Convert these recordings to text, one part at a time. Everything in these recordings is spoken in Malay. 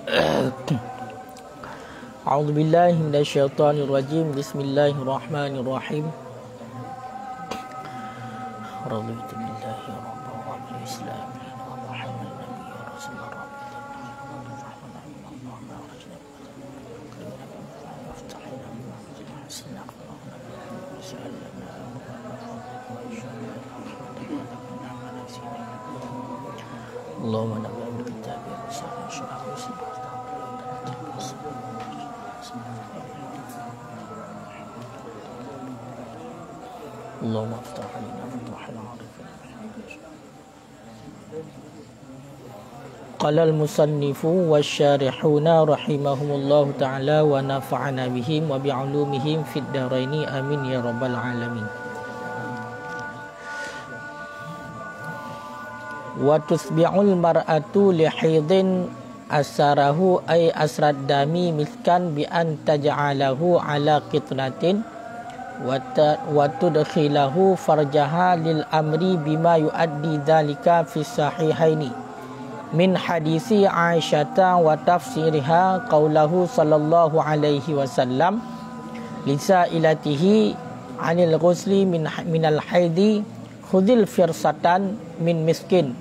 A'udzu billahi minasyaitonir rajim. Bismillahirrahmanirrahim. Raditu billahi rabban wa bil islam wa Muhammadan nabiyyan rasulullah. Allahumma nabiyyan bil kitab wa sunnah. Allahumma aftah alaina futuhan arifin. Qala al-musannifu wasyarihuna rahimahumullahu ta'ala wa nafa'ana bihim wa bi'ulumihim fid dharaini amin ya rabbal alamin. Wa tusbi'ul mar'atu li haidin asarahu ay asrad dami miskan bi an taj'alahu ala qitnatin wa tudkhilahu farjaha lil amri bima yuaddi dhalika fi sahihaini min hadisi Aisyata wa tafsiriha qaulahu sallallahu alaihi wasallam lisailatihi anil ghusli minal haidi khudil firsatan min miskin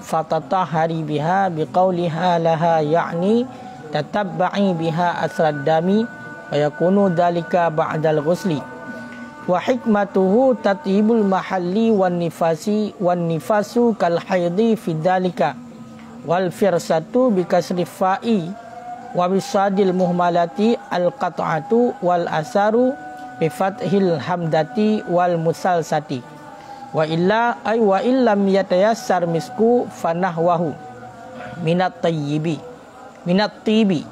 fatatahari biha biqauliha laha ya'ni tatabba'i biha asrad dami wa yakunu dhalika ba'dal ghusli wa hikmatuhu tatibul mahalli wan nifasu kal haidi fi dhalika wal firsatu bi kasri fa'i wa bisadil muhmalati al qat'atu wal asaru bi fathil hamdati wal musalsati wa illa ay wa illam yatayassar misku fanahwahu minat tayyibi minat tibi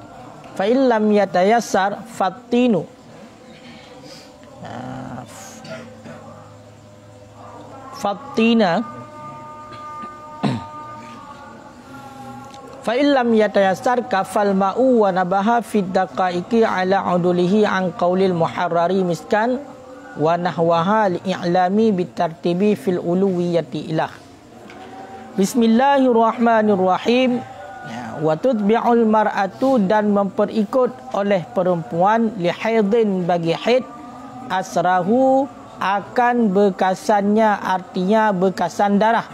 fa illam yatayassar fatinu fatina fa illam yatayassar kafal ma'u wa nabaha fid daqaiqi ala udulihi an qaulil muharrari miskan wa nahwaha li'ilami bitartibi fil uluwiyati ilah. Bismillahirrahmanirrahim. Wa tutbi'ul mar'atu dan memperikut oleh perempuan li haidin bagi haid asrahu akan bekasannya, artinya bekasan darah,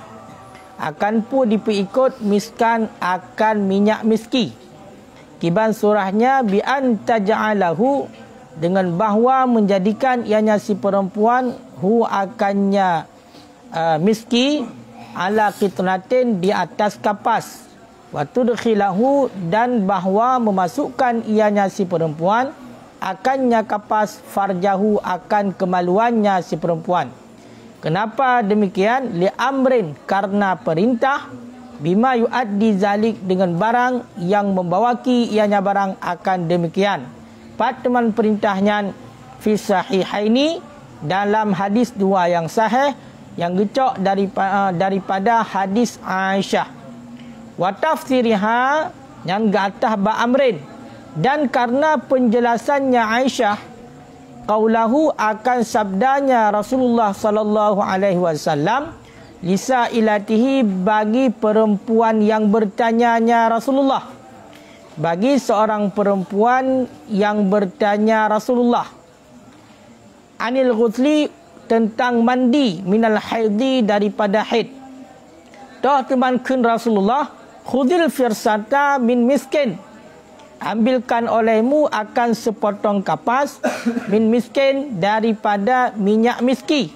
akan pun diperikut miskan akan minyak miski. Kiban surahnya bi an taj'alahu dengan bahawa menjadikan ianya si perempuan hu akannya miski ala qitnatin di atas kapas wa tudkhilahu dan bahawa memasukkan ianya si perempuan akannya kapas farjahu akan kemaluannya si perempuan. Kenapa demikian? Li amrin karena perintah bima yuaddi zalik dengan barang yang membawaki ianya barang akan demikian. Teman perintahnya fi sahihaini dalam hadis dua yang sahih yang gecok daripada hadis Aisyah. Wa tafsiriha yang gatah ba amrin dan karena penjelasannya Aisyah qaulahu akan sabdanya Rasulullah sallallahu alaihi wasallam lisailatihi bagi perempuan yang bertanyanya Rasulullah, bagi seorang perempuan yang bertanya Rasulullah anil ghusli tentang mandi minal haidi daripada haid. Toh temankan Rasulullah khudil firsata min miskin, ambilkan olehmu akan sepotong kapas min miskin daripada minyak miski.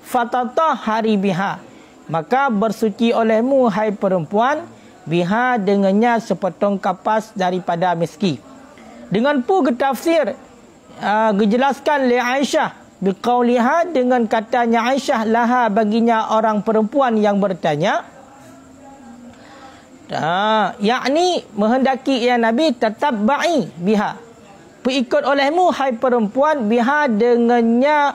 Fatatahari biha, maka bersuci olehmu hai perempuan biha dengannya sepotong kapas daripada miski. Dengan pun getafsir gejelaskan li Aisyah biqauliha dengan katanya Aisyah laha baginya orang perempuan yang bertanya, yakni menghendaki ia Nabi tatabba'i biha, perikut olehmu hai perempuan biha dengannya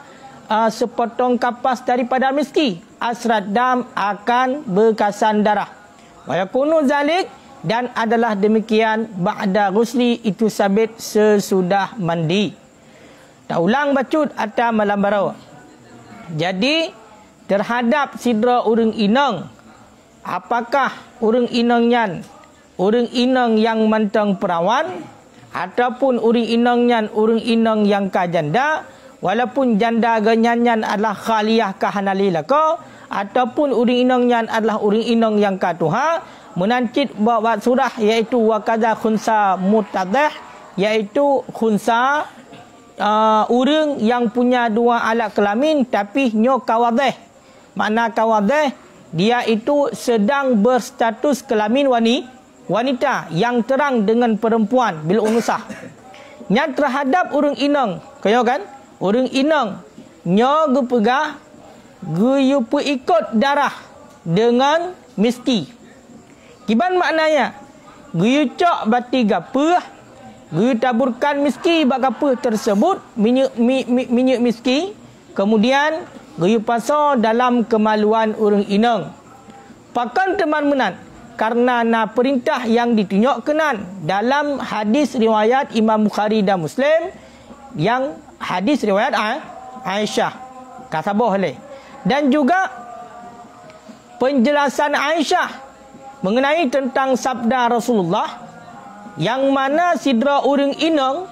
sepotong kapas daripada miski asrad dam akan bekasan darah wa yakunu zalik dan adalah demikian ba'da ghusli itu sabit sesudah mandi. Tak ulang bacut atau malam baru. Jadi terhadap sidra urang inang, apakah urang inang nyan urang inang yang mantang perawan ataupun urang inang yang ka janda, walaupun janda ganyanyan adalah khaliyah ka hanalila ko, ataupun urang inangnya adalah urang inang yang ka tuha, menancit buat surah iaitu wakaza khunsa mutadah, iaitu khunsa urang yang punya dua alat kelamin tapi nyo kawadeh. Makna kawadeh, dia itu sedang berstatus kelamin wanita yang terang dengan perempuan bil unsah. Yang terhadap urang inang, kaya kan? Urang inang nyo gepegah guyu ikut darah dengan miski. Kiban maknanya? Guyu cok bati gapeh, guyu taburkan miski bak gapeh tersebut minyak miski, kemudian guyu paso dalam kemaluan urang inang. Pakan teman menan karena na perintah yang ditunjukkan dalam hadis riwayat Imam Bukhari dan Muslim, yang hadis riwayat Aisyah kasabah le, dan juga penjelasan Aisyah mengenai tentang sabda Rasulullah yang mana sidra urang inang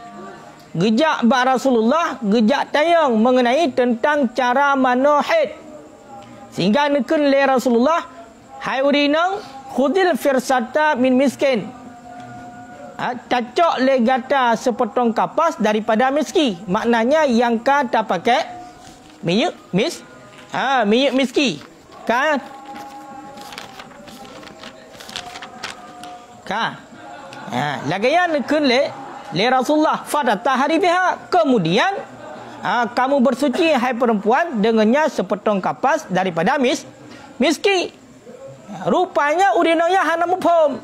gejak bak Rasulullah gejak tayang mengenai tentang cara mano haid, sehingga neken le Rasulullah, hai urang inang khudil firsata min miskin, cacok le gata sepotong kapas daripada miski. Maknanya yang kata pakai minyak miski kan lagayan neken le Rasulullah fadata hari biha, kemudian kamu bersuci hai perempuan dengannya sepotong kapas daripada miski. Rupanya urinanya hana mufhum,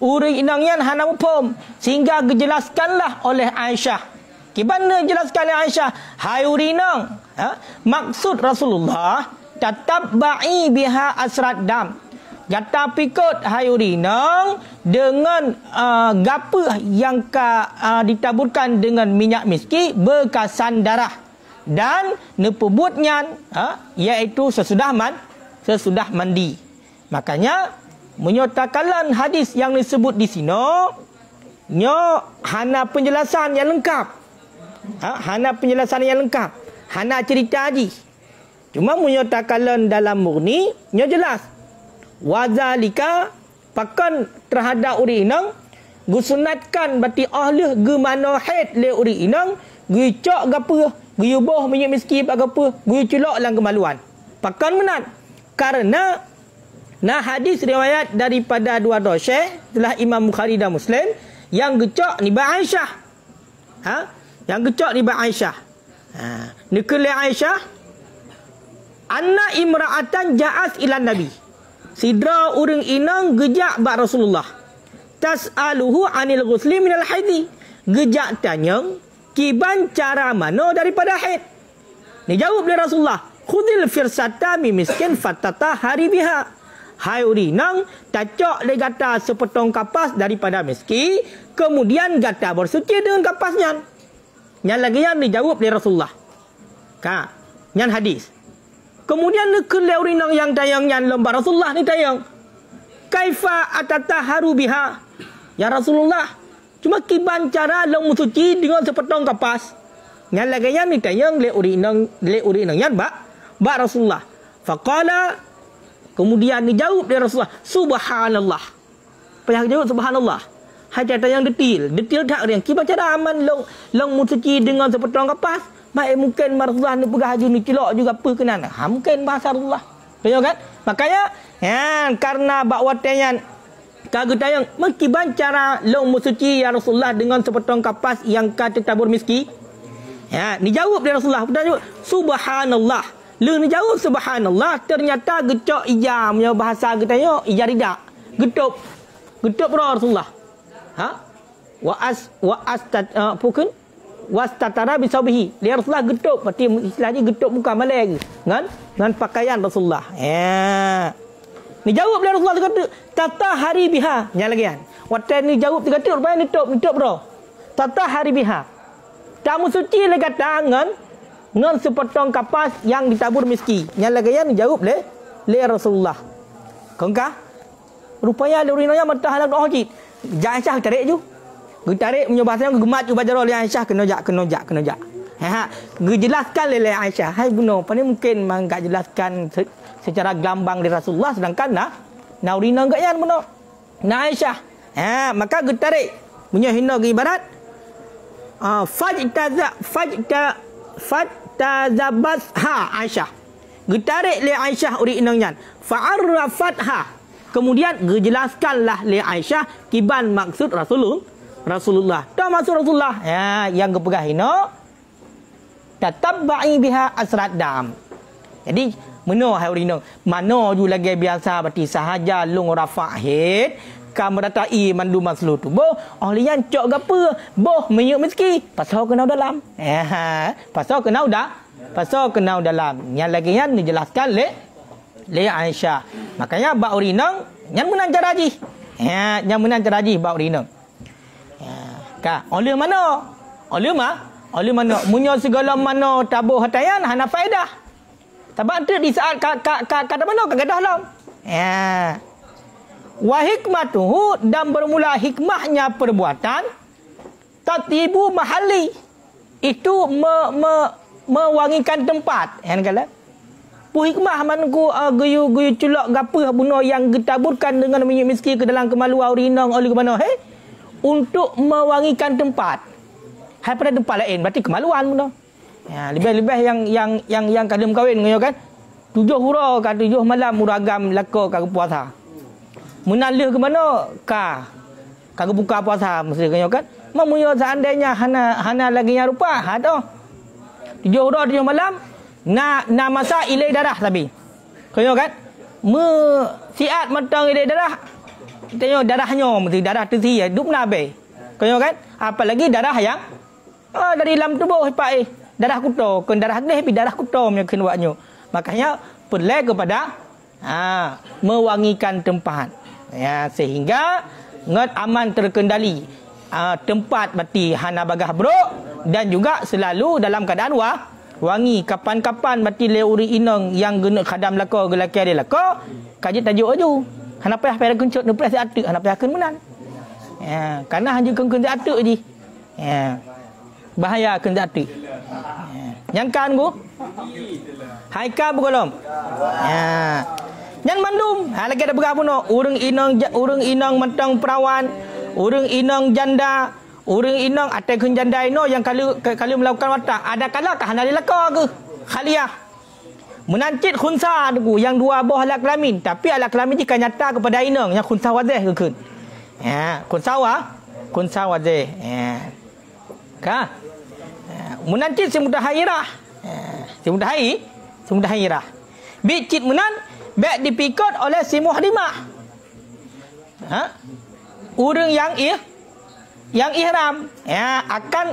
urinanya hana mufhum, sehingga dijelaskanlah oleh Aisyah. Gimana jelaskan oleh Aisyah? Hai urinang, maksud Rasulullah tatabba'i biha asrat dam, jata pikut hai urinang dengan gapa yang ditaburkan dengan minyak miski bekasan darah, dan nepebutnya iaitu sesudah mandi. Makanya menyatakan hadis yang disebut di sini nyo hana penjelasan yang lengkap, hana penjelasan yang lengkap, hana cerita haji. Cuma menyatakan dalam murni nyo jelas wazalika pakan terhadap uri inang gusunatkan bati ahli gemano haid le uri inang gucok gapo guyuboh minyak miski bagapo guyuculok lang kemaluan. Pakan menat karena hadis riwayat daripada dua syekh telah Imam Bukhari dan Muslim yang gecok ni ba Aisyah. Yang gecok ni ba Aisyah. Nikul Aisyah anna imra'atan ja'at ila Nabi. Sidra urang inang gejak ba Rasulullah. Tas'aluhu 'anil ghusli minal haidi. Gejak tanya kiban cara mano daripada haid. Ni jawab oleh Rasulullah, khudil firsata mi miskin fatata hari biha. Hai urinang tacok le gata sepotong kapas daripada miski, kemudian gata bersuci dengan kapasnya. Yang lagi yang dijawab oleh Rasulullah. Yang hadis. Kemudian nekun le urinang yang tayang yang lembah Rasulullah ni tayang. Kaifa atataharu biha? Ya Rasulullah, cuma kiban cara lo musuci dengan sepotong kapas. Yang lagi yang ni tayang le urinang yang ba Rasulullah. Faqala, kemudian dijawab dari Rasulullah, subhanallah. Payah jawab subhanallah. Hajat yang detail tak riang. Kiba cara aman long musuci dengan sepotong kapas. Baik mungkin Rasulullah ni pegah haji ni cilok juga apa kenan. Mungkin bahasa Rasulullah. Tengok kan? Makanya karena bakwatanya kagak tayang mengkiban cara long musuci ya Rasulullah dengan sepotong kapas yang kata tabur miski. Dijawab dari Rasulullah. Jawab subhanallah. Lu ni jawab subhanallah, ternyata gecok ijam punya bahasa kita yo ijah ridak. Getuk Rasulullah. Pukun wastatara bisawbihi. Dia Rasulullah getuk, berarti istilahnya getuk muka malai dengan pakaian Rasulullah. Ni jawab dia Rasulullah kata tata hari biha. Nya lagi kan. Waktu ni jawab dia kata rupanya nutup bro. Tata hari biha. Kamu suci le kata dengan sepotong kapas yang ditabur miski. Yang lagi yang dijawab le Rasulullah. Kongkah? Rupanya le urinanya mentah halak doh hajit. Jak Aisyah tarik ju. Tarik punya bahasa gemat ju bajar oleh Aisyah kena jak. Ha, jelaskan oleh Aisyah. Hai buno, apa ni mungkin mang gak jelaskan secara gambang di Rasulullah sedangkan na urina gak yan buno. Na Aisyah. Ha, maka tarik punya hina ke ibarat fajtazabat ha Aisyah. Tarik le Aisyah urina yan. Fa'arrafatha. Kemudian jelaskanlah le Aisyah kiban maksud Rasulullah. Dah maksud Rasulullah. Ya, yang kepegah hina tatabba'i biha asrat dam. Jadi meno hai urina. Mano ju lagi biasa berarti sahaja lung rafa' hid kam datai mandu maslu tu. Boh ahlian cok gape? Boh menyuk meski pasal kena dalam. Pasal kena dalam. Yang lagi yang dijelaskan le Aisyah. Makanya bab urina yang menang caraji. Yang menang caraji bab urina. Ka oleh mana? Oleh mana? Munyo segala mana tabuh hatayan hana faedah. Sebab tu di saat kata mana kegadah lam. Wa hikmatuhu dan bermula hikmahnya perbuatan tatibu mahali. Itu mewangikan tempat. Yang kala pu hikmah man ku guyu culak gape buno yang ditaburkan dengan minyak miski ke dalam kemaluan urinang oleh ke mana untuk mewangikan tempat. Hai pada tempat lain berarti kemaluan pun. Ya, lebih-lebih yang kadang kahwin ngoyo kan. 7 hura ka 7 malam muragam lako ka puasa. Menalih ke mana ka buka puasa mesti ngoyo kan. Mamunyo seandainya hana lagi yang rupa ha tu. 7 hura 7 malam na masa ilai darah tapi. Ngoyo kan. Siat matang ilai darah. Tengok darahnya mesti darah tersi hidup nabe. Ngoyo kan. Apalagi darah yang dari dalam tubuh pak darah kuto ke darah ni darah kuto punya kenuaknya. Makanya perlu kepada mewangikan tempat. Ya, sehingga ngat aman terkendali. Tempat berarti hana bagah brok dan juga selalu dalam keadaan wangi. Kapan-kapan berarti le uri inang yang guna khadam lako gelaki dia lako kaji tajuk aju. Hana payah payah kencot ne payah atuk hana payah keun menan. Ya, karena hanya keun atuk je. Ya. Bahaya keun atuk. Ya. Yang kan bu? Haika berkolom. Ya. Yang mandum, lagi ada berapa no? Urang inang matang perawan, urang inang janda, urang inang atai keun janda ino yang kalau melakukan watak, ada kala kah hana lelaka ke? Khaliyah. Menancit khunsa tu yang 2 buah alat kelamin, tapi alat kelamin jika nyata kepada inang yang khunsa wazih ke keun. Ya, khunsa wazih. Ya. Ka? Menancit semudah hairah. Semudah hairah. Bicit menan baik dipikut oleh si muhrimah. Urang yang ihram ya akan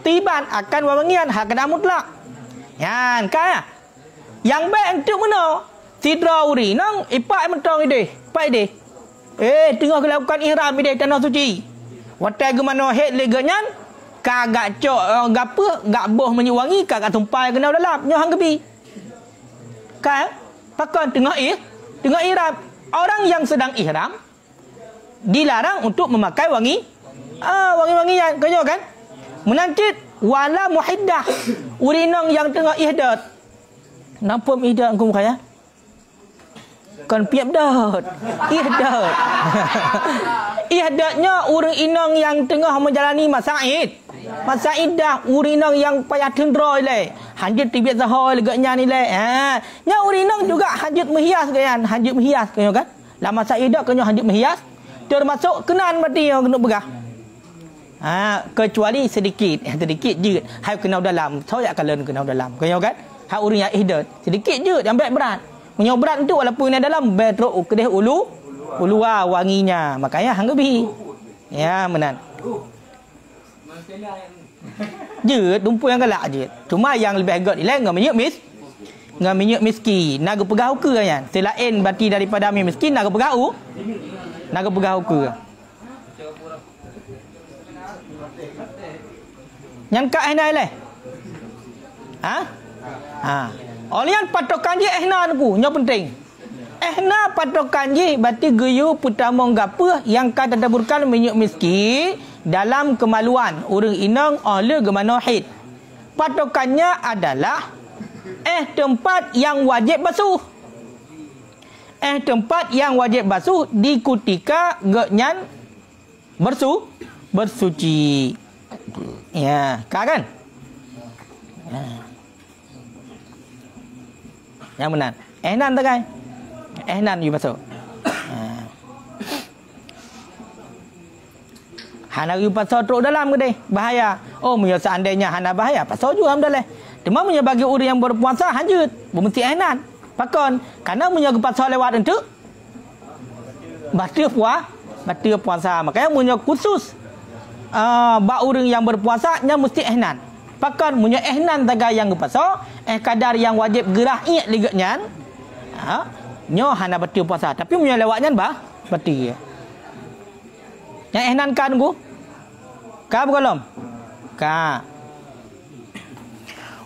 tiban akan wawangian hakana mutlak. Ya kan? Yang baik untuk mana? Sidra uri nang ipak mentong ide. Pak ide. Tengah melakukan ihram ide tanah suci. Watai ke mana het leganyan kagak cok gape gak boh menyuwangi kagak tumpai kena dalam nyo hang gebi. Kan? Pakai tengah ihram. Orang yang sedang ihram dilarang untuk memakai wangi-wangian. Kau kan? Menancit wala muhiddah. Urinang yang tengah ihdat. Nampak ihdat engkau muka ya? Kan piap dah. Ihdat. Ihdatnya urang inang yang tengah menjalani masa id. Masa iddah urinang yang payah tendroi le. Hanjut tibiat zahoi legaknya ni le. Nya urinang juga hanjut menghias kan. Hanjut menghias kan? Lah masa iddah kena hanjut menghias. Termasuk kenan berarti yang kena begah. Kecuali sedikit je. Hai kena dalam. Saya akan kena dalam. Kau kan? Hai urin yang ihdat. Sedikit je yang berat. Punya berat tu walaupun yang dalam betrok kedih ulu wanginya. Makanya hang gebi. Ya menan. Je dumpu yang galak je. Cuma yang lebih agak ni lah ngam minyak miskin. Naga pegah uka kan. Selain berarti daripada minyak miskin naga pegah uka. Yang kat henai leh. Olian patokan je ehna ku, nya penting. Ehna patokan je berarti geyu pertama gapa yang kan tadaburkan minyak miski dalam kemaluan urang inang oleh gemano haid. Patokannya adalah tempat yang wajib basuh. Tempat yang wajib basuh di ketika genyan bersuci. Ya, kan? Ya. Yang benar. Ehnan tak kan? Ehnan you basuh. Hana you pasal teruk dalam ke deh? Bahaya. Oh, punya seandainya hana bahaya, pasal juga alhamdulillah. Cuma punya bagi orang yang berpuasa hanjut, bermesti ehnan. Pakon, karena punya pasal lewat itu batal puasa. Makanya punya khusus bak orang yang berpuasa nya mesti ehnan. Pakon punya ehnan taga yang pasal kadar yang wajib gerah iat liganya. Nyo hana batal puasa, tapi punya lewatnya batal. Yang ehnan kan ku? Ka belum? Ka.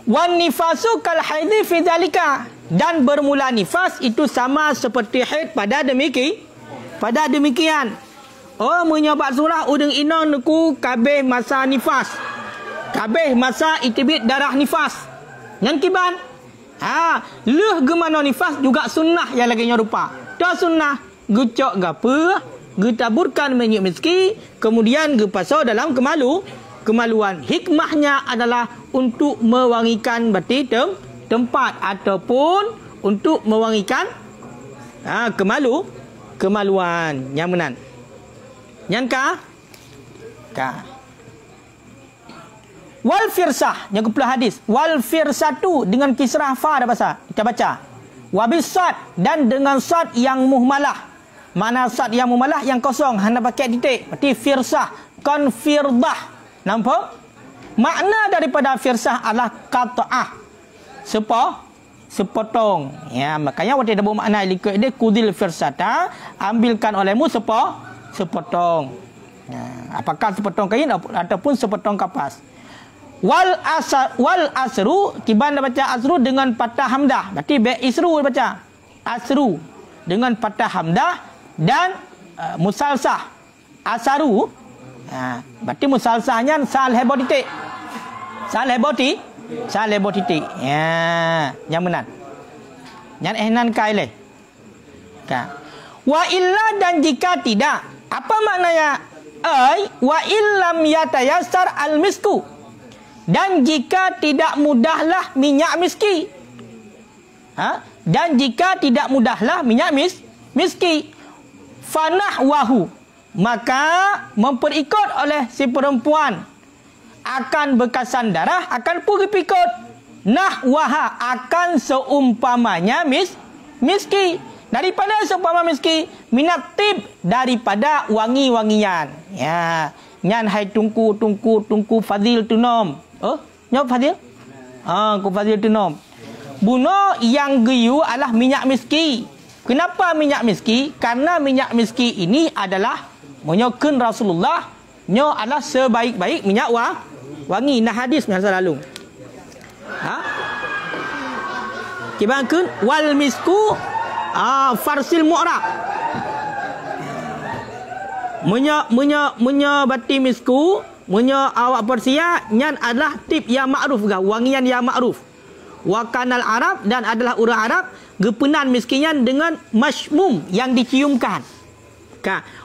Wan nifasu kal haidhi fi dzalika, dan bermula nifas itu sama seperti haid pada demikian. Oh, menyebab surah udeng ina nuku kabeh masa nifas. Kabeh masa itibit darah nifas. Ngan kiban. Leh gemano nifas juga sunnah yang lagi nyorupa. Dah sunnah gucok gape, getaburkan minyak miski, kemudian gepasau dalam kemaluan. Hikmahnya adalah untuk mewangikan berarti tempat ataupun untuk mewangikan kemaluan. Yang benar. Yang ka. Wal firsah, yang kepala hadis. Wal firsatu dengan kisrah fa ada bahasa. Kita baca. Wabis sad, dan dengan sad yang muhmalah. Mana sad yang muhmalah yang kosong, hanya pakai titik. Berarti firsah, kon firdah. Nampak? Makna daripada firsah adalah qata'ah. Sepotong. Ya, makanya waktu ada bermakna likut dia kudil firsata, ambilkan olehmu sepotong. Ya, apakah sepotong kain ataupun sepotong kapas. Wal asru, kiban baca asru dengan patah hamdah. Berarti be isru baca. Asru dengan patah hamdah dan musalsah. Asaru. Berarti musalsahnya sal hebo titik. Sal hebo titik. Ya, yang benar. Yang ehnan kaile. Wa illa, dan jika tidak, apa maknanya? Wa illam yatayassar al-misku, dan jika tidak mudahlah minyak miski. Dan jika tidak mudahlah minyak miski, fanahwahu, maka memperikut oleh si perempuan akan bekasan darah, akan pergi pikut. Nahwaha, akan seumpamanya miski. Daripada seumpama miski, minat tib, daripada wangi-wangian. Ya, nyan hai tungku fadil tunom. Oh, nyop fadil? Ku fadil tunom. Buno yang geyu adalah minyak miski. Kenapa minyak miski? Karena minyak miski ini adalah menyokun Rasulullah, nyo adalah sebaik-baik minyak wangi. Nah hadis yang selalu. Kibangkeun wal misku farsil mu'rab. Munya bati misku, munya awak persia nyan adalah tip yang ma'ruf, wangian yang ma'ruf. Wa kanal Arab, dan adalah orang Arab gepenan miskinyan dengan masmum yang diciumkan.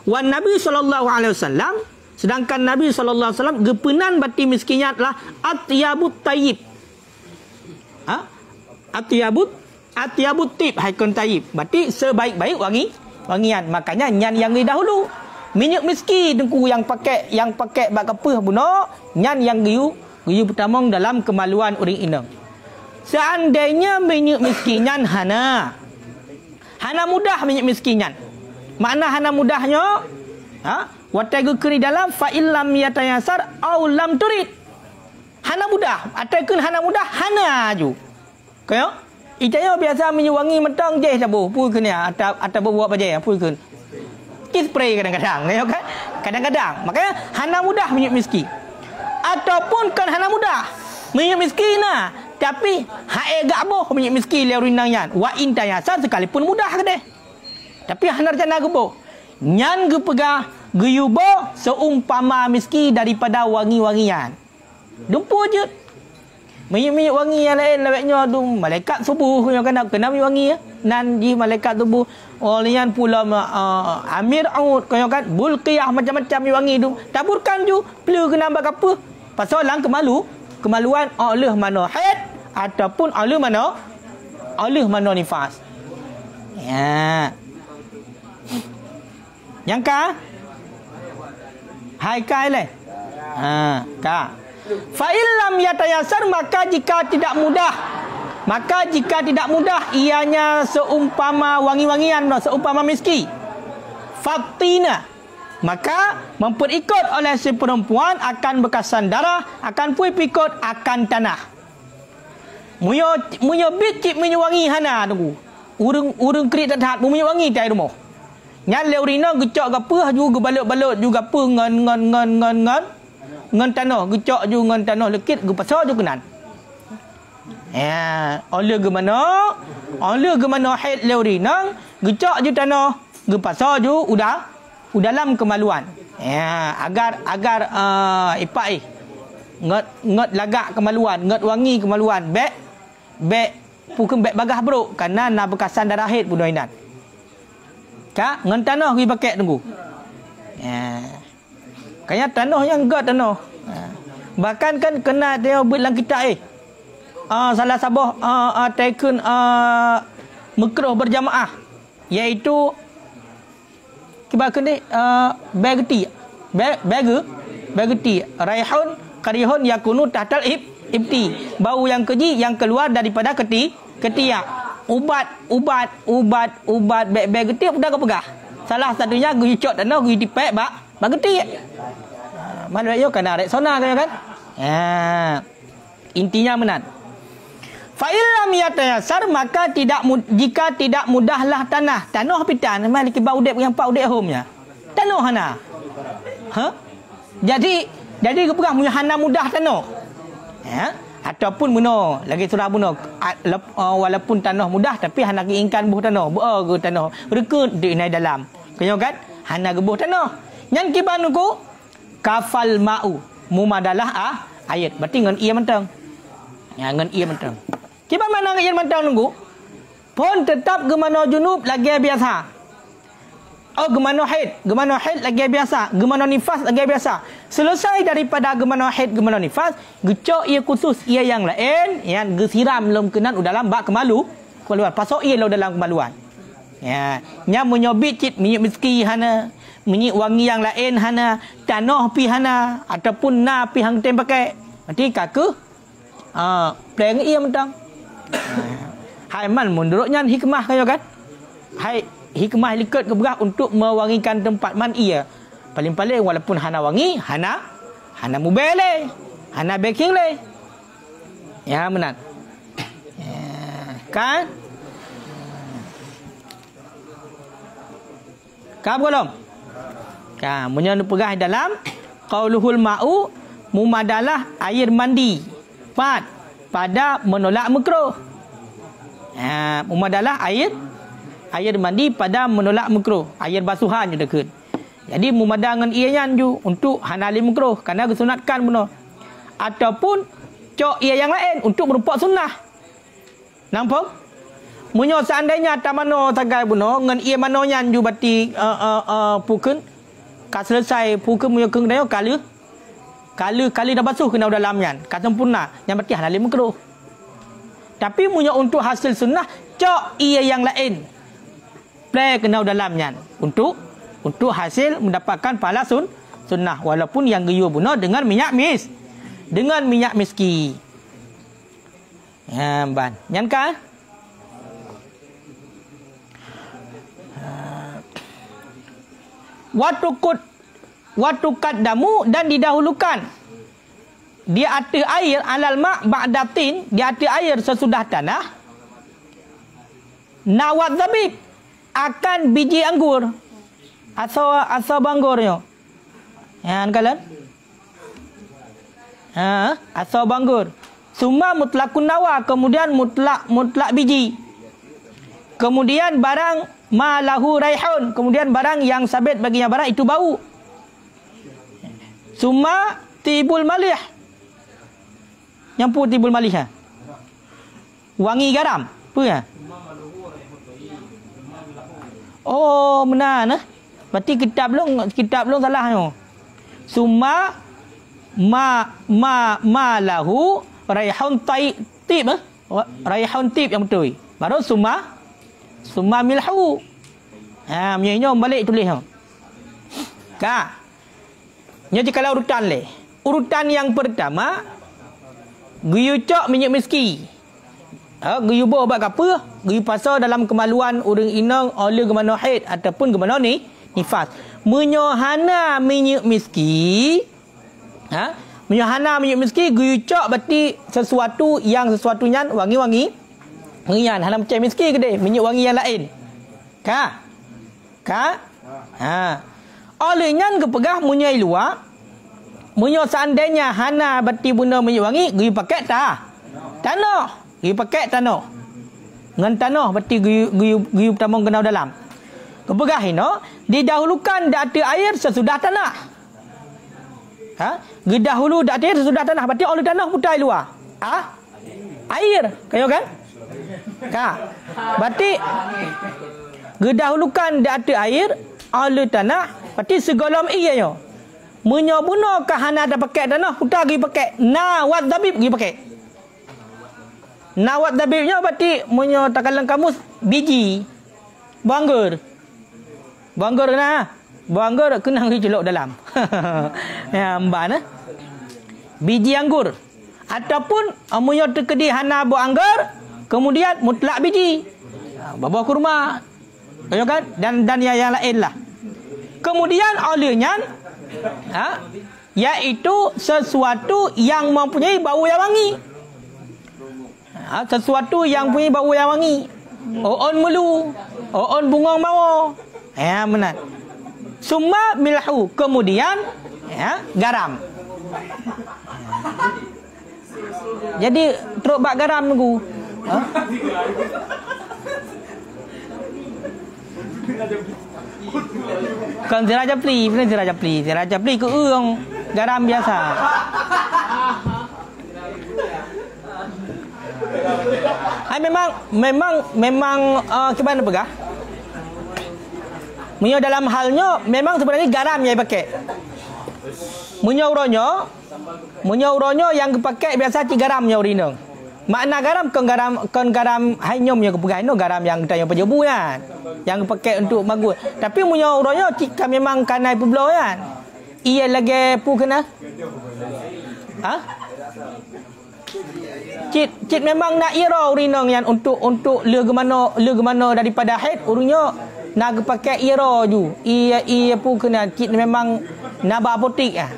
Wan Nabi SAW, sedangkan Nabi SAW gepenan bati miskinnya adalah atyabut tayyib. Atyabut tib haikun tayyib. Berarti sebaik-baik wangian. Makanya nyan yang dahulu minyak miski dengku yang pakai bak kepeh buno, nyan yang giyu pertama dalam kemaluan orang inang. Seandainya minyak miskinyan hana mudah minyak miskinyan. Makna hana mudahnya, watagu keri dalam fa illam yatayasar au lam turid. Hana mudah, ataupun hana mudah hana ju. Kaya itanya biasa minyak wangi mentang je sabu, pulkeun ya atau buat baje pulkeun. Spray kadang-kadang, ya kan? Kadang-kadang. Makanya hana mudah minyak miski. Ataupun kan hana mudah minyak miski nah, tapi hae gak boh minyak miski leurinangnya. Wa intayasa sekalipun mudah ke deh. Tapi hanar jana gebo. Nyan ge pegah geyubo seumpama miski daripada wangi-wangian. Dumpu je. Minyak wangi yang lain leweknya tu malaikat subuh yang kena wangi ya. Nan di malaikat tubuh olian pula amir aud kau kan bulqiyah macam-macam wangi tu. Taburkan ju pelu kena bak apa? Pasal lang kemaluan oleh mana haid ataupun oleh mana nifas. Ya. Yang ka? Hai kai le. Ka. Fa illam yatayassar maka jika tidak mudah ianya seumpama wangi-wangian, seumpama miski. Fatina maka memperikut oleh si perempuan akan bekasan darah, akan pikut akan tanah. Muyo bicip minyak wangi hana tunggu. Urung kerik tak tahat minyak wangi tai rumah. Nyan leurina gecok gape juga balut-balut juga apa ngan tanah gecok ju ngan tanah lekit ge pasal ju kenan. Ya, oleh ge mana haid leurina gecok ju tanah ge pasal ju udah dalam kemaluan. Ya, agar ipai ngot lagak kemaluan, ngot wangi kemaluan. Bek pukul bek bagah bro karena nak bekasan darah haid budak inat. Ka ngan tanah gi pakai tunggu. Ya. Kayak tanah yang god tanah. Bahkan kan kena dia buat dalam kitab salah sabah taken makruh berjamaah iaitu kibakan ni bageti raihun karihun yakunu tahtal ibti, bau yang keji yang keluar daripada ketiak. Ubat bageti udah kepegah. Salah satunya gicok tanah gidipek bageti. Mana yo kena reksona kan? Ya. Intinya menan. Fa illam yatayassar maka jika tidak mudahlah tanah pitan mali ki baudep yang pak udep homnya. Tanah hana. Jadi kepegang punya hana mudah tanah. Ya. Ataupun buno lagi surah buno walaupun tanah mudah tapi hana kiingkan buh tanah. Buah ke tanah. Rekut di nai dalam. Kau kan? Hana gebuh tanah. Nyan ki banuku kafal ma'u mumadalah ayat berarti ngan ia mentang. Ya ngan ia mentang. Kiba mana ia mentang nunggu? Pun tetap gemano junub lagi biasa. Gemano haid lagi biasa, gemano nifas lagi biasa. Selesai daripada gemano haid, gemano nifas, gecok ia khusus ia yang lain yang gesiram lom kenan dalam bak kemaluan. Pasal ia lo dalam kemaluan. Ya, nya menyobit cit minyak miski hana minyak wangi yang lain hana tanah pi hana ataupun na pi hang tem pakai nanti kaku pleng ia mentang hai man menurutnya hikmah kayo kan hai hikmah likat keberah untuk mewangikan tempat man ia paling-paling walaupun hana wangi hana mubele hana baking le ya menat kan belum? Punya pegah dalam qauluhul ma'u mumadalah air mandi. Pada menolak makruh. Mumadalah air mandi pada menolak makruh. Air basuhan je dekat. Jadi mumadangan ia ju untuk hanali makruh kerana disunatkan benar. Ataupun cok ia yang lain untuk merupakan sunnah. Nampak? Munyo seandainya tamano tagai buno ngan ia mano nyan ju bati pukun ka selesai pukun munyo keng dayo kali dah basuh kena dalam nyan ka sempurna yang berarti halal makruh. Tapi munyo untuk hasil sunnah cok ia yang lain play kena dalam nyan untuk hasil mendapatkan pahala sunnah walaupun yang geyu buno dengan minyak miski. Ya ban nyan ka Watukat damu dan didahulukan di atas air alal ma' ba'datin, di atas air sesudah tanah. Nawat zabib akan biji anggur asal banggurnya. Ya kalian? Asal banggur. Summa mutlakun nawa, kemudian mutlak biji. Kemudian barang ma lahu raihun, kemudian barang yang sabit baginya barang itu bau. Summa tibul malih, yang pun tibul malih ha? Wangi garam apa ya? Oh benar nah. Berarti kitab belum salah tu. Summa ma lahu raihun tib raihun tib yang betul. Baru summa milhu. Menyanyi balik tulis tu. Kak. Jadi kalau urutan le. Urutan yang pertama guyu cok minyak miski. Guyu boh bak apa? Guyu pasal dalam kemaluan urang inang oleh gemano haid ataupun gemano ni nifas. Menyohana minyak miski. Menyohana minyak miski guyu cok berarti sesuatunya wangi-wangi. Mengian hana macam miski ke deh, minyak wangi yang lain. Ka? Olehnya kepegah munyai luar. Munyo seandainya hana berarti guna minyak wangi, guyu pakai tanah. Guyu pakai tanah. Dengan tanah berarti guyu pertama kena dalam. Kepegah ino didahulukan data air sesudah tanah. Dahulu data air sesudah tanah berarti oleh tanah putai luar. Air, kayo kan? Berarti gedahulukan data air oleh tanah berarti segolom ianya. Menyobuna kahana ada pakai tanah putar pergi pakai nawat dabib pergi pakai. Nawat dabibnya berarti menyo takalan kamus biji banggur nah. Banggur kena dicelok dalam. Ya mbak nah. Biji anggur ataupun menyo tekedi hana bu anggur kemudian mutlak biji. Buah kurma. Tahu kan? Dan yang lain lah. Kemudian olehnya yaitu sesuatu yang mempunyai bau yang wangi. Sesuatu yang punya bau yang wangi. Oon melu, oon bunga mawar. Benar. Summa milhu, kemudian garam. Jadi teruk bak garam nunggu. Kan Zira Japli ke urang garam biasa. Memang gimana pegah? Munyo dalam halnya memang sebenarnya garam yang pakai. Munyo uronyo yang pakai biasa garamnya urinong. Makna garam garam hanyomnya kepegai no garam yang kita yang pejebu kan. Yang pakai untuk bagus. Tapi munyo uronyo jika memang kanai peblo kan. Ia lagi pu kena. Cit memang nak ira urinong yang untuk le gemano daripada haid urunyo nak pakai ira ju. Ia pu kena cit memang naba apotik ah.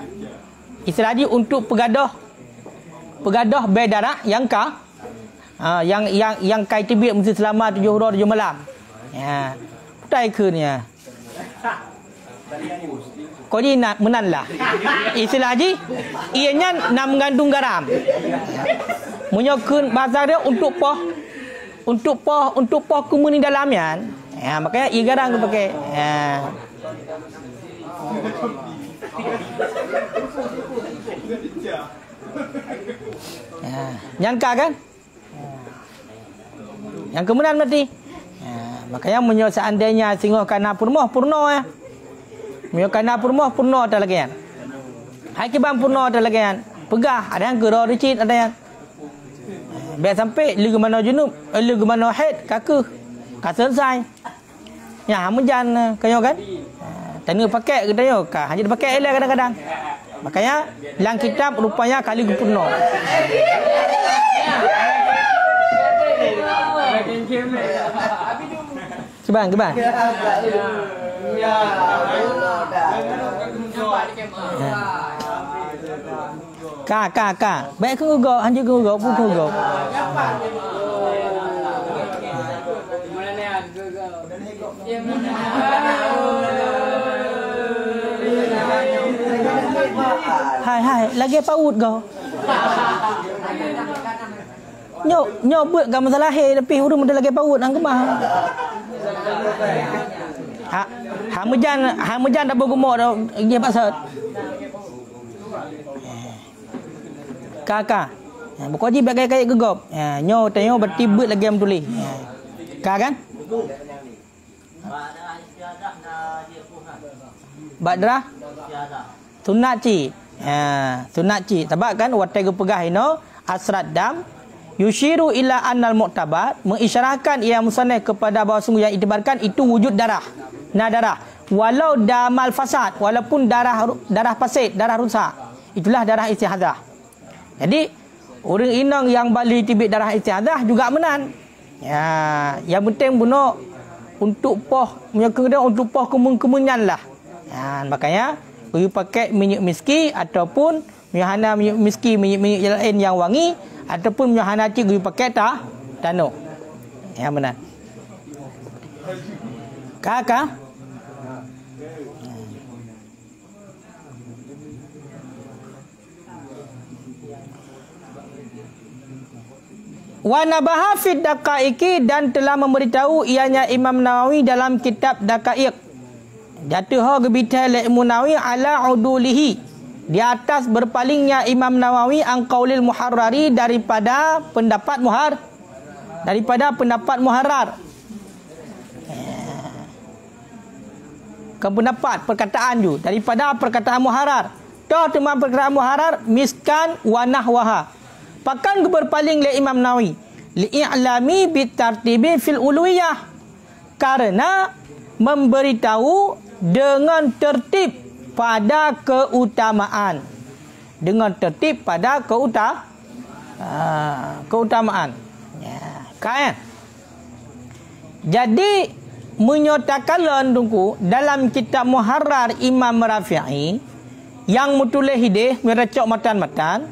Istilah dia untuk pegadah berdarah yang yang kai tibik mesti selama 7 hari 7 malam. Ya. Putai keunnya. Kau ni nak menanlah. Istilah ji ianya nak mengandung garam. Munyokeun bahasa dia untuk poh kumun di dalamnya. Ya, makanya ia garam tu pakai. Ya. Nyangka kan? Yang kemudian mati. Makanya menyo seandainya singoh kana purno ya. Menyo kana purno ada lagi kan. Hakibam purno ada lagi kan. Pegah ada yang gero dicit ada yang. Biar sampai lu mana junub, lu mana haid kaku. Ka selesai. Ya hamujan kayo kan. Tanya pakai ke tanya ka hanya dipakai elok kadang-kadang. Makanya dalam kitab rupanya kali purno. Kebang. Ka. Baik ke gugok, hanya gugok, pun gugok. Hai, lagi paut kau. Nyok buat gam masalah tapi urus model lagi paut nang kemah. Hamujan dah bergumuk dah dia maksud. Kakak. Buku wajib bagai-bagai gegop. Nyo tanya berarti bet lagi yang tulis. Ka kan? Badrah sunat ci. Sunat ci. Sebab kan watai pegah ino asrat dam yushiru ila annal mu'tabar, mengisyarahkan ia musannaf kepada bahawa sungguh yang itibarkan itu wujud darah. Darah. Walau damal fasad, walaupun darah fasid, darah rusak. Itulah darah istihadah. Jadi orang inang yang balik tibik darah istihadah juga menan. Yang penting bunuh untuk poh, untuk poh kemunyan lah. Makanya you pakai minyak miski ataupun minyak miski minyak lain yang wangi ataupun minyak hanaci you pakai tanuk. Yang benar. Kakak. Wa nabaha fid daqaiqi, dan telah memberitahu ianya Imam Nawawi dalam kitab Daqaiq. Jatuh gebitai le Imam Nawawi ala udulihi, di atas berpalingnya Imam Nawawi an qaulil muharrari, daripada pendapat muharrar. Pendapat perkataan ju daripada perkataan muharrar. Toh teman perkataan muharrar miskan wa nahwaha. Pakan berpaling le Imam Nawawi li'ilami bitartibi fil uluwiyah, karena memberitahu dengan tertib pada keutamaan. Dengan tertib pada keutamaan. Kan? Jadi menyatakan tunggu dalam kitab Muharrar Imam Rafi'i yang mutulah hidih meracok matan-matan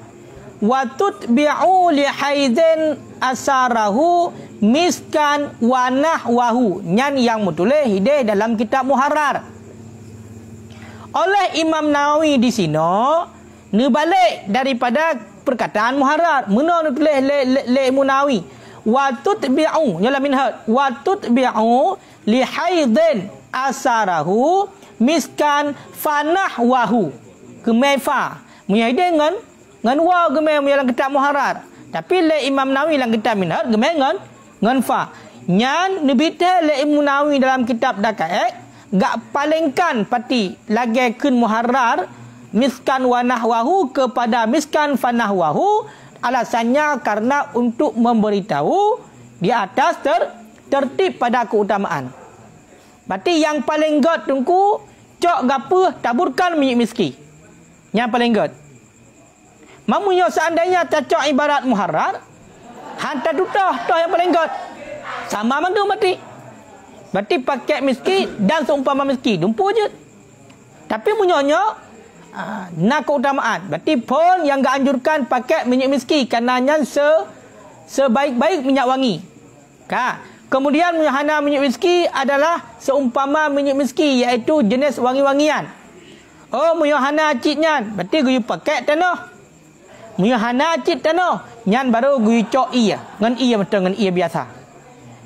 wa tutbi'u li haidin asarahu miskan wa nahwahu, nyan yang mutulah hidih dalam kitab Muharrar oleh Imam Nawawi di sini nebalik daripada perkataan Muharrar mana nutulis le Imam Nawawi wa tutbi'u nyala minhad wa tutbi'u li haidin asarahu miskan fanahwahu kemefa menyai dengan wa gemai dalam kitab Muharrar, tapi le Imam Nawawi dalam kitab Minhaj gemai ngan fa nyan nebita le Imam Nawawi dalam kitab Daqaiq gak palingkan pati lagi kun Muharrar miskan wa nahwahu kepada miskan fa nahwahu, alasannya karena untuk memberitahu di atas tertib pada keutamaan. Berarti yang paling god tungku cok gapuh taburkan minyak miski. Yang paling god. Mamunya seandainya cocok ibarat Muharrar, hantar dutah yang paling god. Sama mandu mati. Berarti pakai miski dan seumpama miski, dumpu je. Tapi munyonya nak keutamaan. Berarti pun yang gak anjurkan pakai minyak miski karenanya sebaik-baik minyak wangi. Kemudian minyak miski adalah seumpama minyak miski, iaitu jenis wangi-wangian. Oh, muyohana citnya, berarti gue pakai tanah. Muyohana cit tanah, nyan baru gue cok iya, ngan iya betul ngan iya biasa.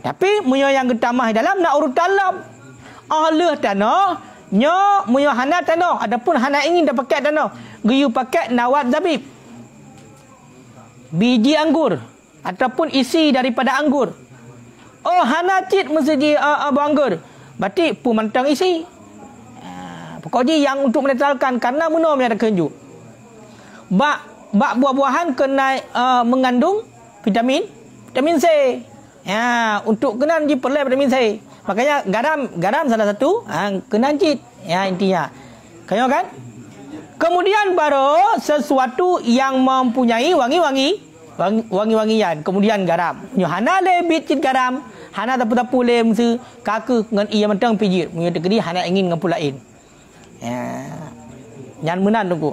Tapi muyo yang ketamah dalam nak urut dalam. Leh tanah, nyo muyohana tanah. Adapun hana ingin dah pakai tanah, gue pakai nawat zabib, biji anggur ataupun isi daripada anggur. Oh, hana cit mesti di anggur. Berarti pemantang isi. Pokoknya yang untuk menetralkan karena minum yang ada kenju. Bak buah-buahan kena mengandung vitamin C. Untuk kena diperoleh vitamin C. Makanya garam salah satu kena cit. Intinya. Kayo kan? Kemudian baru sesuatu yang mempunyai wangi-wangian. Kemudian garam. Hana le bicit garam. Hana tapu-tapu le mesti kaku ngan iya mentang pijit. Punya tegedi hana ingin ngapulain. Yang menan tunggu.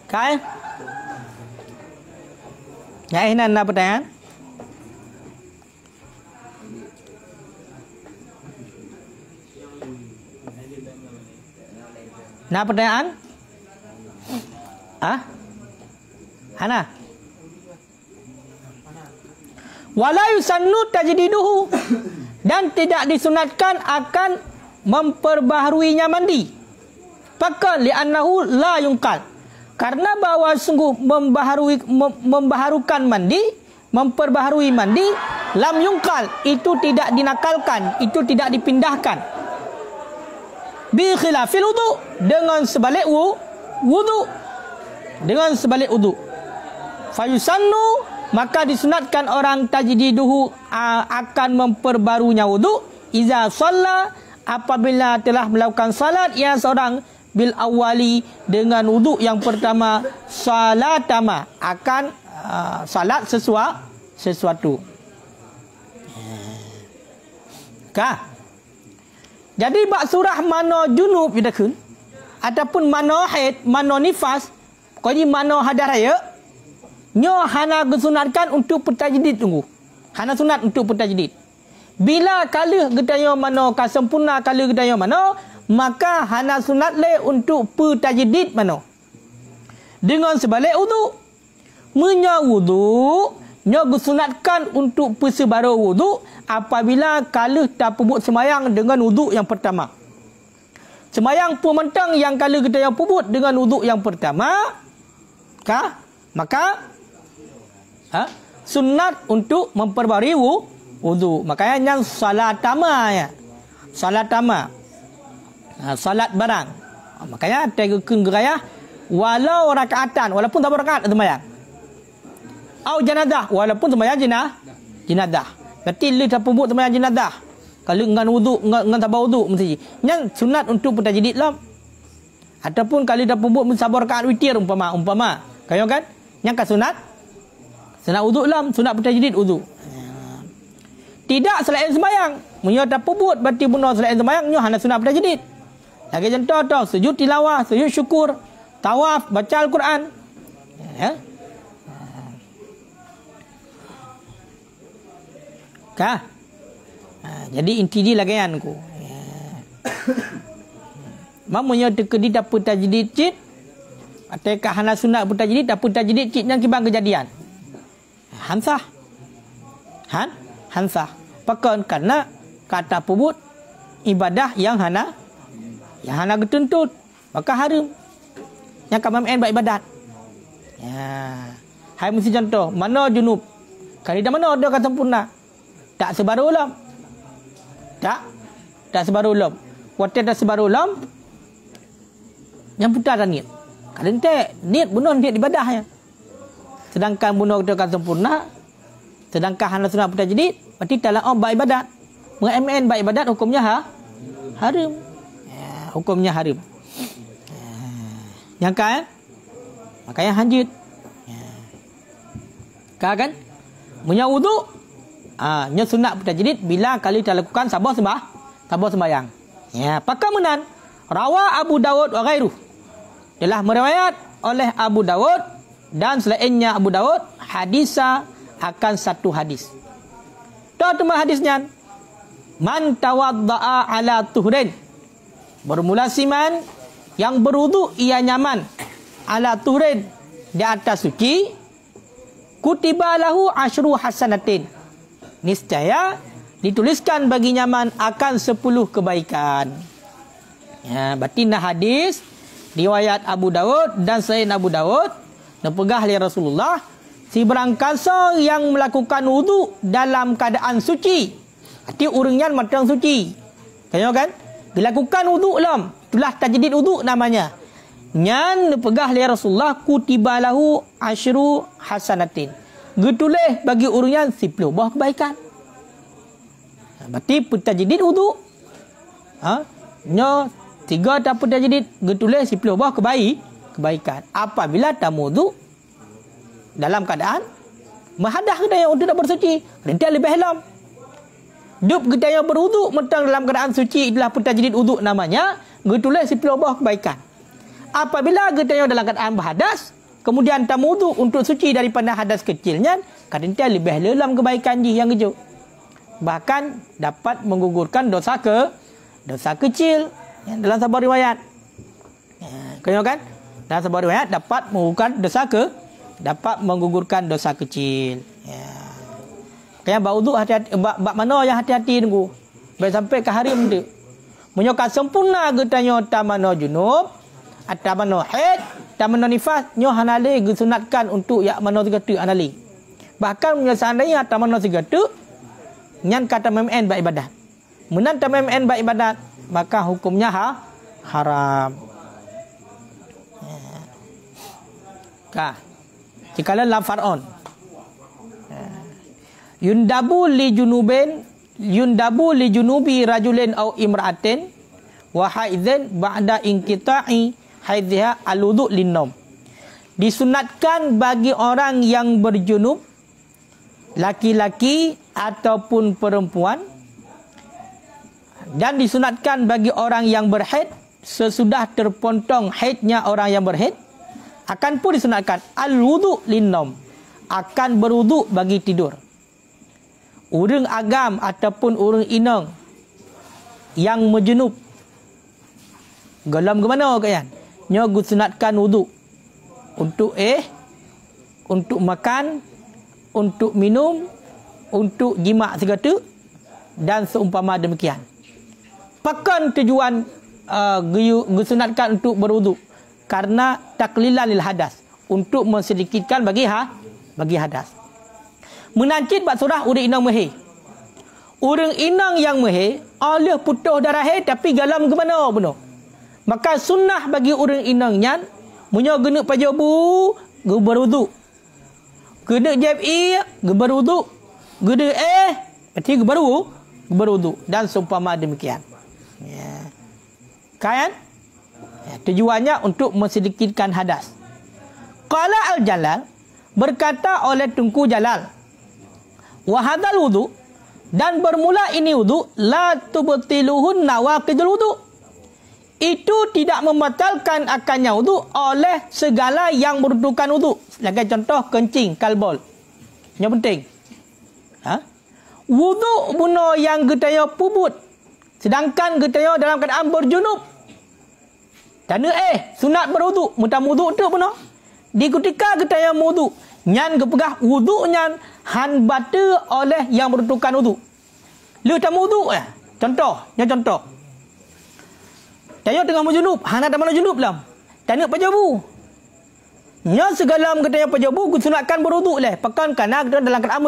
Kan? Ya, ini ada pertanyaan? Nah, pertanyaan? Hana? Wala yusannu tajdiduhu. Dan tidak disunatkan akan memperbaharuinya mandi. Maka li'annahu la yungkal. Karena bahawa sungguh membaharukan mandi, memperbaharui mandi, lam yungkal, itu tidak dinakalkan, itu tidak dipindahkan. Bi khilafil wudu, dengan sebalik wudu. Dengan sebalik wudu. Fayusannu, maka disunatkan orang tajdiduhu akan memperbarunya wudu iza shalla, apabila telah melakukan salat ia seorang bil awali, dengan wudu yang pertama, salatama, akan salat sesuatu. Kah? Jadi bak surah mano junub bidakun ataupun mano haid, mano nifas, kau ni mano hadas raya, nyo hana disunatkan untuk bertajdid tunggu. Hana sunat untuk bertajdid. Bila kala gedaya mano ka sempurna, kala gedaya mano, maka hana sunat le untuk bertajdid mano. Dengan sebalik wudu. Menya wudu, nyo disunatkan untuk persebaru wudu apabila kala tak pebut semayang dengan wudu yang pertama. Semayang pementang yang kala gedaya pebut dengan wudu yang pertama, kah? Maka sunat untuk memperbarui wudu. Makanya yang salat tama ya. Salat tama. Salat barang. Makanya tegakun geraya walau rakaatan, walaupun tak berakaat sembahyang. Au jenazah, walaupun sembahyang jenazah. Berarti li tak pebut sembahyang jenazah. Kalau dengan wudu, dengan sabar wudu mesti. Yang sunat untuk bertajdid lah. Ataupun kalau dah pebut sabar rakaat witir umpama. Kayo kan? Yang kan sunat wudu lah, sunat bertajdid wudu. Tidak selain sembahyang. Munyo tak pebut berarti bunuh selain sembahyang nyo hana sunat bertajdid. Lagi contoh sujud tilawah, sujud syukur, tawaf, baca Al-Quran. Ya. Kah? Jadi inti dia lagi anku. Mamanya tekedi dapat tajdid cit. Atakah hana sunat bertajdid dapat tajdid cit yang kibang kejadian. Hansah. Hansah. Pakan karena kata pebut ibadah yang hana ketuntut, maka haram. Yang kamam en buat ibadat. Ya. Hai mesti contoh, mana junub? Kali dah mana ada kata sempurna? Tak sebaru ulam. Tak sebaru ulam. Waktu dah sebaru ulam, yang putar dah niat. Kalau niat bunuh niat ibadahnya. Sedangkan bunuh kita sempurna, sedangkan hana sunat bertajdid, berarti telah buat ibadat. Mengamen buat ibadat hukumnya haram. Ya, hukumnya haram. Yang kan? Makanya lanjut. Kan? Punya wudu, nya sunat bertajdid bila kali kita lakukan sabar sembahyang. Ya, pakamenan rawa Abu Dawud wa ghairu. Telah meriwayat oleh Abu Dawud dan selainnya Abu Dawud hadisa akan satu hadis. Tahu hadisnya? Man tawadda'a ala tuhrin. Bermula siman yang berwudu ia nyaman ala tuhrin, di atas suci, kutiba lahu asyru hasanatin. Niscaya dituliskan bagi nyaman akan 10 kebaikan. Ya, berarti nah hadis riwayat Abu Dawud dan selain Abu Dawud napegah oleh Rasulullah, si berangkasa yang melakukan wudu dalam keadaan suci. Arti urangnya matang suci. Tengok kan? Dilakukan wudu lam, itulah tajdid wudu namanya. Nyan napegah oleh Rasulullah kutiba lahu asyru hasanatin. Getuleh bagi urangnya 10 buah kebaikan. Berarti tajdid wudu. Nyo 3 tak tajdid, getuleh 10 buah kebaikan. Apabila tamu wudu dalam keadaan mahadah kedaya untuk tak bersuci, nanti lebih halam. Duk kedaya berwudu mentang dalam keadaan suci itulah tajdid wudu namanya, getuleh 10 buah kebaikan. Apabila kedaya dalam keadaan berhadas, kemudian tamu wudu untuk suci daripada hadas kecilnya, kadang-kadang lebih dalam kebaikan yang hijau. Bahkan dapat menggugurkan dosa kecil yang dalam sebuah riwayat. Kau kan? Dalam sebuah riwayat dapat menggugurkan dosa kecil. Ya. Kaya berwuduk hati-hati, bab mana yang hati-hati tunggu. Baik sampai ke hari benda. Menyokan sempurna ke tanya tamano junub, tamano haid, tamano nifas, nyo hanale disunatkan untuk yak mano 3 tu anali. Bahkan seandainya tamano 3 tu nyan kata MMN bab ibadat. Menan MMN bab ibadat, maka hukumnya haram. Ka. Jikalau lam far'on. Yundabu li junubi rajulin au imra'atin wa haidhin ba'da inqita'i haidhiha al-wudu' lin-naum. Disunatkan bagi orang yang berjunub, laki-laki ataupun perempuan, dan disunatkan bagi orang yang berhaid sesudah terpotong haidnya orang yang berhaid, akan pun disunatkan al-wudu' lin-naum, akan berwuduk bagi tidur. Urang agam ataupun urang inang yang menjunub, gelam ke mana kan? Nyo disunatkan wuduk untuk untuk makan, untuk minum, untuk jima' segala dan seumpama demikian. Pakan tujuan disunatkan untuk berwuduk karena taklilan lil hadas, untuk mensedikitkan bagi hadas. Menancit bab surah urang inang mehe. Urang inang yang mehe oleh putus darah haid tapi galam ke mana benar. Maka sunnah bagi urang inang nyan munyo gena pajabu ge berwuduk. Gena jabi ge berwuduk. Gena berarti ge berwuduk dan seumpama demikian. Ya. Kan? Ya, tujuannya untuk mensedikitkan hadas. Qala al-Jalal, berkata oleh Tunku Jalal, wa hadzal wudu, dan bermula ini wudu, la tubtiluhun nawaqidul wudu, itu tidak membatalkan akannya wudu oleh segala yang merudukan wudu. Sebagai contoh kencing, kalbol. Yang penting. Wudu buno yang getaya pubut, sedangkan getaya dalam keadaan berjunub. Tanda sunat berwudu, mutam wudu tu buno. Di ketika getaya wudu, nyan kepegah wudu nyan han bata oleh yang merudukan wudu. Lu tak wudu contoh. Tanya tengah berjunub, hana tak mana junub lam. Tanya pajabu. Nya segala getaya pajabu sunatkan berwudu leh. Pakan kana dalam keadaan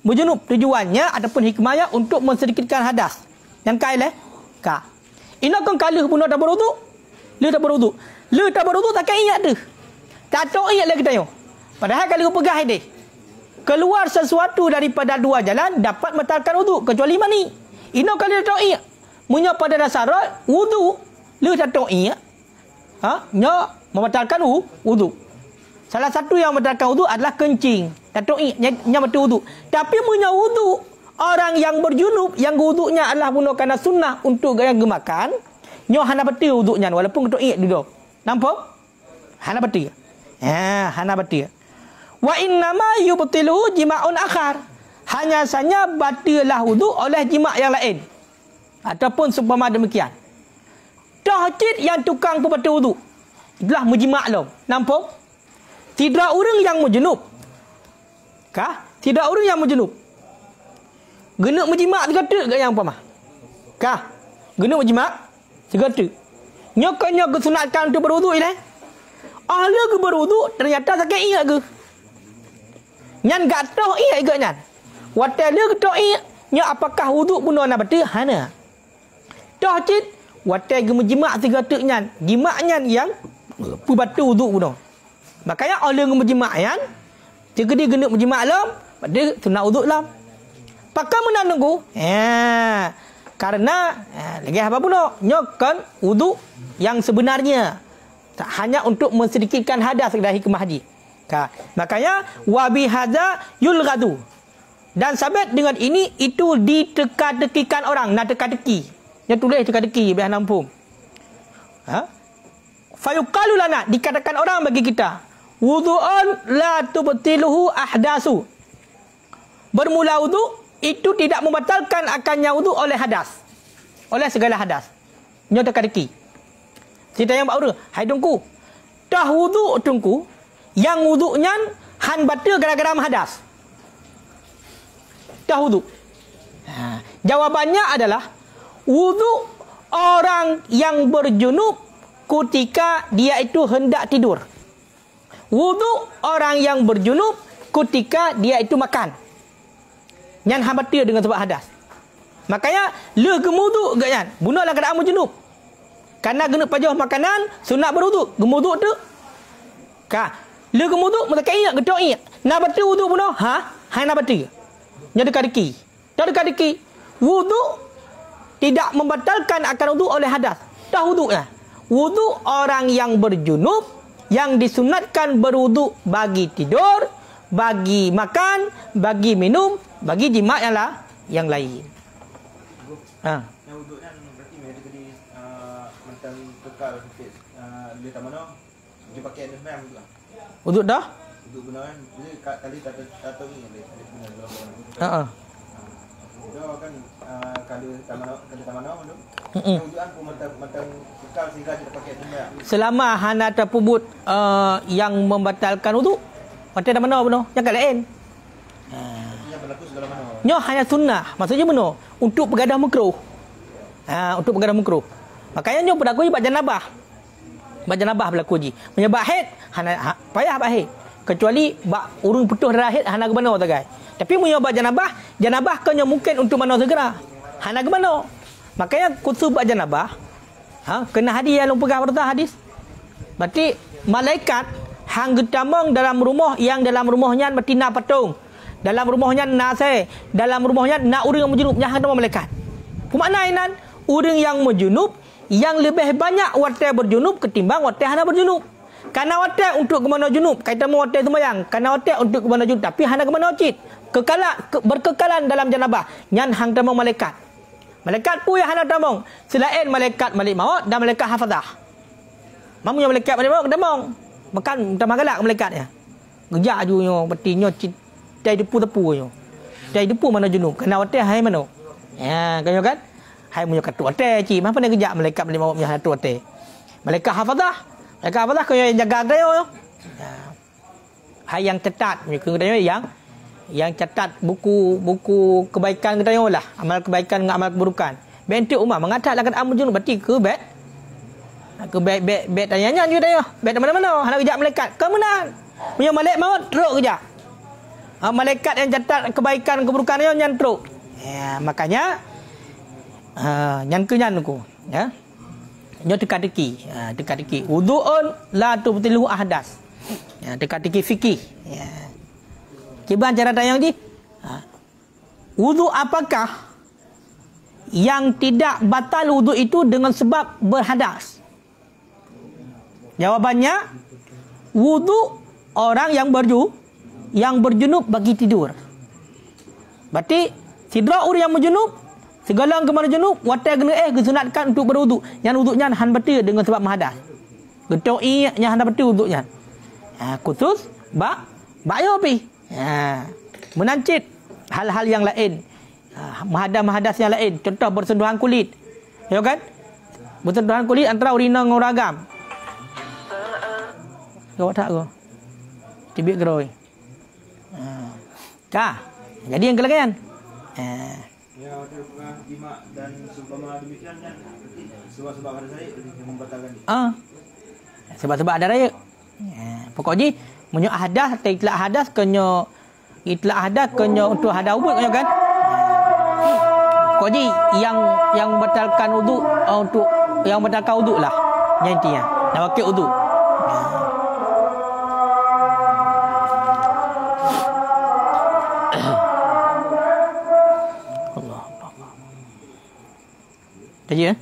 berjunub. Tujuannya ataupun hikmahnya untuk mensedikitkan hadas. Yang kai leh ka. Ina kan kaluh pun tak berwudu. Lu tak berwudu tak kai ingat tu. Tak tahu ingat lagi tanya. Padahal kalau pegah dia keluar sesuatu daripada dua jalan dapat membatalkan wudu kecuali mani. Ino kalau tak ingat munya pada dasar wudu, lu tak tahu ingat. Nya membatalkan wudu. Salah satu yang membatalkan wudu adalah kencing. Tak tahu ingat nya betul wudu. Tapi munya wudu orang yang berjunub yang wudunya adalah guna kerana sunnah untuk gaya gemakan, nyo hana betul wudunya walaupun tak ingat dulu. Nampak? Hana betul. Hana betul. Wa innama yubtilu jima'un akhar. Hanya saja batallah wudu oleh jima' yang lain. Ataupun seumpama demikian. Tahjid yang tukang pembatal wudu. Itulah menjima' lo. Nampak? Tidak orang yang menjunub. Kah? Tidak orang yang menjunub. Gena menjima' segata ke yang umpama? Kah? Gena menjima' segata. Nyokanya kesunatkan untuk berwudu ini. Ahli ke berwudu ternyata sakit ingat ke? Nyan gak tahu ingat ke nyan? Watai dia ke tahu ingat? Nya apakah wudu pun nak betul? Hana. Tahjid watai ke menjima' segata nyan. Jima' nyan yang pubatu wudu pun. Makanya ahli ke menjima' nyan. Jika dia gena menjima' lam, dia sunat wudu lam. Pakai menunggu. Karena lagi apa pun nyokan wudu yang sebenarnya tak hanya untuk mensedikitkan hadas dari hikmah haji. Makanya wabi hadza yulghadu. Dan sabit dengan ini itu diteka-tekikan orang, nak teka-teki. Dia tulis teka-teki biar nampung. Fayuqalu lana, dikatakan orang bagi kita, wudu'un la tubtiluhu ahdasu. Bermula wudu itu tidak membatalkan akannya wudu oleh hadas. Oleh segala hadas. Nyo teka-teki. Cerita yang baru, hai tungku. Dah wudu tungku, yang wudunya han batal gara-gara hadas. dah wudu. Jawabannya adalah wudu orang yang berjunub ketika dia itu hendak tidur. Wudu orang yang berjunub ketika dia itu makan. Nyan habatia dengan sebab hadas. Makanya le gemudu gak nyan. Bunuhlah keadaan berjunub. Karena genuk pajah makanan sunat berwudu. Gemudu tu. Le gemudu mutakai nak gedok ni. Nak batu wudu bunuh. Hai nak batu. Nya dekat-deki. Dah dekat-deki. Wudu tidak membatalkan akan wudu oleh hadas. Dah wudu lah. Wudu orang yang berjunub yang disunatkan berwudu bagi tidur, bagi makan, bagi minum, bagi jima' yang lain. Yang wudu kan berarti dia jadi macam kekal sikit. Dia tak mana dia pakai ada semam tu lah. Wudu dah? Wudu guna kan. Jadi kali tak tahu ni ada guna dalam. Dia kan kalau tak mana tu. Wuduan pun macam kekal sehingga dia pakai semam. Selama hana terpubut yang membatalkan wudu, mata dah mana benar? Yang lain. Yang berlaku segala mana. Nyo hanya sunnah. Maksudnya benar untuk pegadah makruh. Untuk pegadah makruh. Makanya nyo berlaku bab janabah. Bab janabah berlaku ji. Menyebab haid hana payah bab haid. Kecuali bab urung putus darah haid hana ke mana tagai. Tapi menyebab janabah kena mungkin untuk mana segera. Hana ke mana. Makanya khusus bab janabah kena hadis yang pegang pertah hadis. Berarti malaikat hang getamong dalam rumah yang dalam rumahnya betina patung. Dalam rumahnya nase, dalam rumahnya nak urang yang menjunub yang hang malaikat. Pemaknaan urang yang menjunub yang lebih banyak waktu berjunub ketimbang waktu hana berjunub. Karena waktu untuk ke mana junub, kaitan mu waktu sembahyang. Karena waktu untuk ke mana junub, tapi hana ke mana cit. Berkekalan dalam janabah. Nyan hang tamong malaikat. Malaikat pun yang hana tamong. Selain malaikat malik maut dan malaikat hafazah. Mamunya malaikat malik maut tamong. Makan tambah galak malaikatnya. Ngejak junyo betinyo cit dai depu-depu nyo. Dai depu mana junub. Kena waktu hai mana. Kanyo kan? Hai munyo katu waktu cik. Apa nak ngejak malaikat malik maut punya katu waktu. Malaikat hafazah. Malaikat hafazah kanyo yang jaga kanyo. Hai yang catat kanyo yang catat buku kebaikan kita lah, amal kebaikan dengan amal keburukan. Bentuk umat mengatakan akan amal junub berarti ke bet tanya dia tanya. Bet mana-mana hendak kejap malaikat. Kemudian punya malaikat maut teruk kejap. Malaikat yang catat kebaikan keburukan dia nyan teruk. Makanya nyan ku ya. Nyo dekat-deki. Wudu'un la tubtilu ahdas. Dekat-deki fikih. Cuba cara tanya lagi. Wudu apakah yang tidak batal wudu itu dengan sebab berhadas? Jawabannya wudu orang yang berjunub bagi tidur. Berarti sidra orang yang berjunub segala yang kemana junub watai kena kesunatkan untuk berwudu. Yang wudunya han batal dengan sebab hadas. Getoi nya han batal wudunya. Khusus ba yo pi. Menancit hal-hal yang lain, mahadas yang lain, contoh bersentuhan kulit, ya kan? Bersentuhan kulit antara urina dengan ragam. Kau tak kau? Tibik geroi. Jadi yang kelakian. Ya, waktu jima dan seumpama demikian kan sebab-sebab ada saya yang membatalkan dia. Sebab-sebab ada raya. Pokoknya munyo hadas atau itlak hadas kenyo untuk hadas ubud kenyo kan. Pokoknya yang membatalkan wudu untuk yang membatalkan wudu lah. Yang intinya. Nak pakai wudu. Allah. Tadi ya?